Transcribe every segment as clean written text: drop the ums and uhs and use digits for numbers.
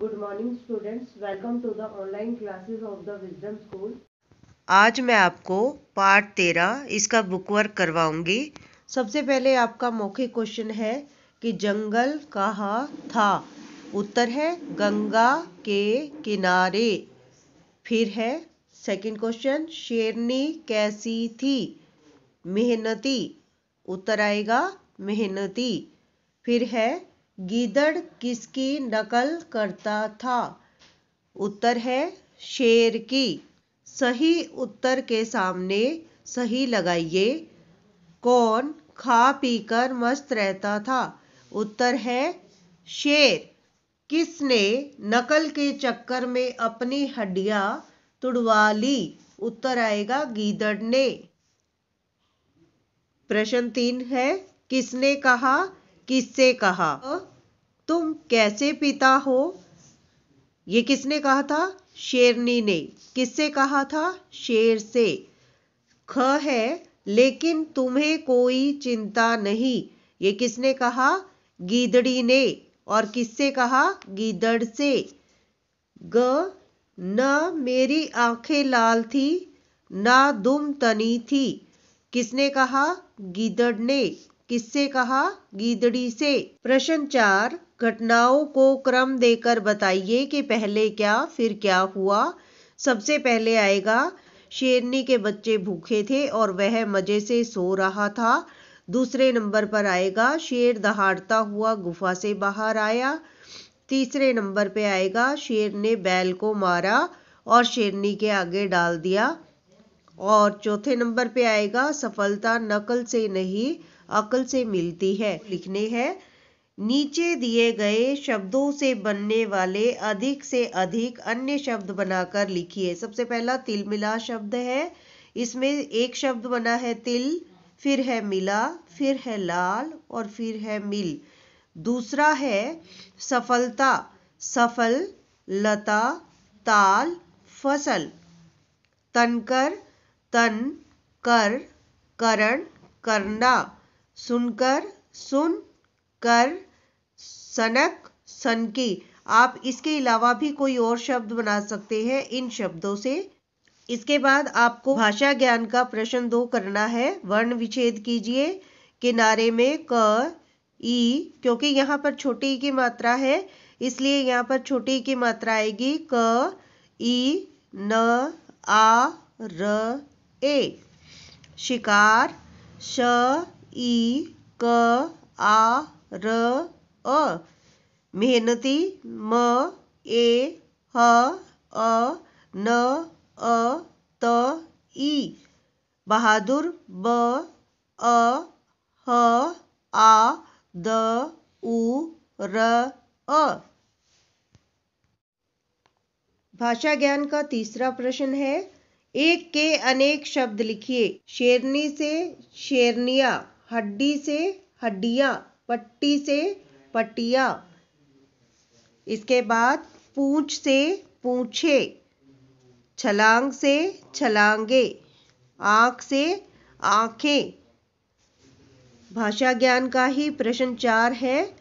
Good morning students, welcome to the online classes of the Wisdom School. आज मैं आपको part 13 इसका book work करवाऊंगी। सबसे पहले आपका मौखिक क्वेश्चन है कि जंगल कहाँ था। उत्तर है गंगा के किनारे। फिर है सेकंड क्वेश्चन, शेरनी कैसी थी। मेहनती। उत्तर आएगा मेहनती। फिर है गीदड़ किसकी नकल करता था। उत्तर है शेर की। सही उत्तर के सामने सही लगाइए। कौन खा पीकर मस्त रहता था। उत्तर है शेर। किसने नकल के चक्कर में अपनी हड्डियां तुड़वा ली। उत्तर आएगा गीदड़ ने। प्रश्न 3 है, किसने कहा, किससे कहा। तुम कैसे पिता हो, ये किसने कहा था, शेरनी ने। किससे कहा था, शेर से। ख है, लेकिन तुम्हें कोई चिंता नहीं, ये किसने कहा, गीदड़ी ने। और किससे कहा, गीदड़ से। ग, न मेरी आंखें लाल थी, ना दुम तनी थी, किसने कहा, गीदड़ ने। किससे कहा, गीदड़ी से। प्रश्न 4, घटनाओं को क्रम देकर बताइए कि पहले क्या फिर क्या हुआ। सबसे पहले आएगा शेरनी के बच्चे भूखे थे और वह मजे से सो रहा था। दूसरे नंबर पर आएगा शेर दहाड़ता हुआ गुफा से बाहर आया। तीसरे नंबर पे आएगा शेर ने बैल को मारा और शेरनी के आगे डाल दिया। और चौथे नंबर पे आएगा सफलता नकल से नहीं अकल से मिलती है। लिखने हैं, नीचे दिए गए शब्दों से बनने वाले अधिक से अधिक अन्य शब्द बनाकर लिखिए। सबसे पहला तिलमिला शब्द है। इसमें एक शब्द बना है तिल, फिर है मिला, फिर है लाल और फिर है मिल। दूसरा है सफलता, सफल, लता, ताल, फसल। तनकर, तन, कर, करण, करना। सुनकर, सुन, कर, सनक, सनकी। आप इसके अलावा भी कोई और शब्द बना सकते हैं इन शब्दों से। इसके बाद आपको भाषा ज्ञान का प्रश्न 2 करना है। वर्ण विच्छेद कीजिए। किनारे में क, ई, क्योंकि यहाँ पर छोटी ई की मात्रा है इसलिए यहाँ पर छोटी ई की मात्रा आएगी क, ई, न, आ, र, ए। शिकार, श, ई, क, आ, र, अ। मेहनती, म, ए, ह, अ, न, अ, त, ई। बहादुर, ब, अ, ह, आ, द, उ, र, अ। भाषा ज्ञान का तीसरा प्रश्न है, एक के अनेक शब्द लिखिए। शेरनी से शेरनिया, हड्डी से हड्डियां, पट्टी से पट्टियां। इसके बाद पूंछ से पूंछे, छलांग से छलांगे, आंख से आंखें। भाषा ज्ञान का ही प्रश्न 4 है,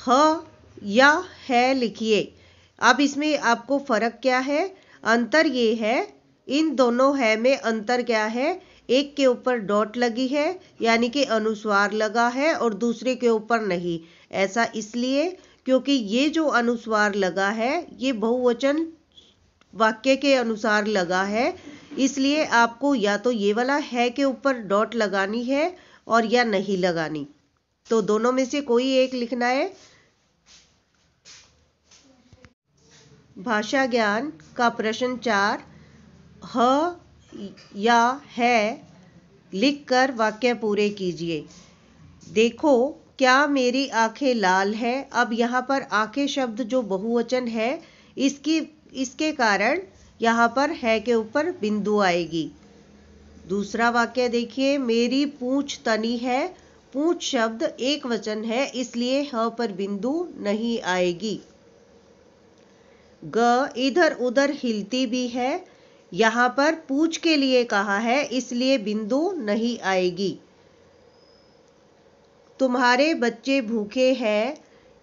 ह या है लिखिए। अब इसमें आपको फर्क क्या है, अंतर ये है, इन दोनों है में अंतर क्या है, एक के ऊपर डॉट लगी है यानी कि अनुस्वार लगा है और दूसरे के ऊपर नहीं। ऐसा इसलिए क्योंकि ये जो अनुस्वार लगा है ये बहुवचन वाक्य के अनुसार लगा है, इसलिए आपको या तो ये वाला है के ऊपर डॉट लगानी है और या नहीं लगानी। तो दोनों में से कोई एक लिखना है। भाषा ज्ञान का प्रश्न 4, ह या है लिखकर वाक्य पूरे कीजिए। देखो क्या मेरी आंखें लाल है। अब यहाँ पर आंखें शब्द जो बहुवचन है इसके कारण यहाँ पर है के ऊपर बिंदु आएगी। दूसरा वाक्य देखिए, मेरी पूंछ तनी है। पूंछ शब्द एक वचन है इसलिए ह पर बिंदु नहीं आएगी। ग, इधर उधर हिलती भी है। यहाँ पर पूंछ के लिए कहा है इसलिए बिंदु नहीं आएगी। तुम्हारे बच्चे भूखे हैं,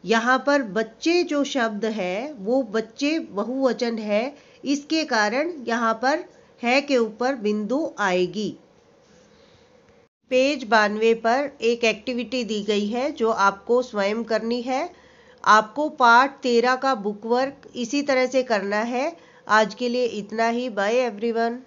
यहाँ पर बच्चे जो शब्द है वो बच्चे बहुवचन है, इसके कारण यहाँ पर है के ऊपर बिंदु आएगी। पेज 92 पर एक एक्टिविटी दी गई है जो आपको स्वयं करनी है। आपको पार्ट 13 का बुक वर्क इसी तरह से करना है। आज के लिए इतना ही। Bye everyone.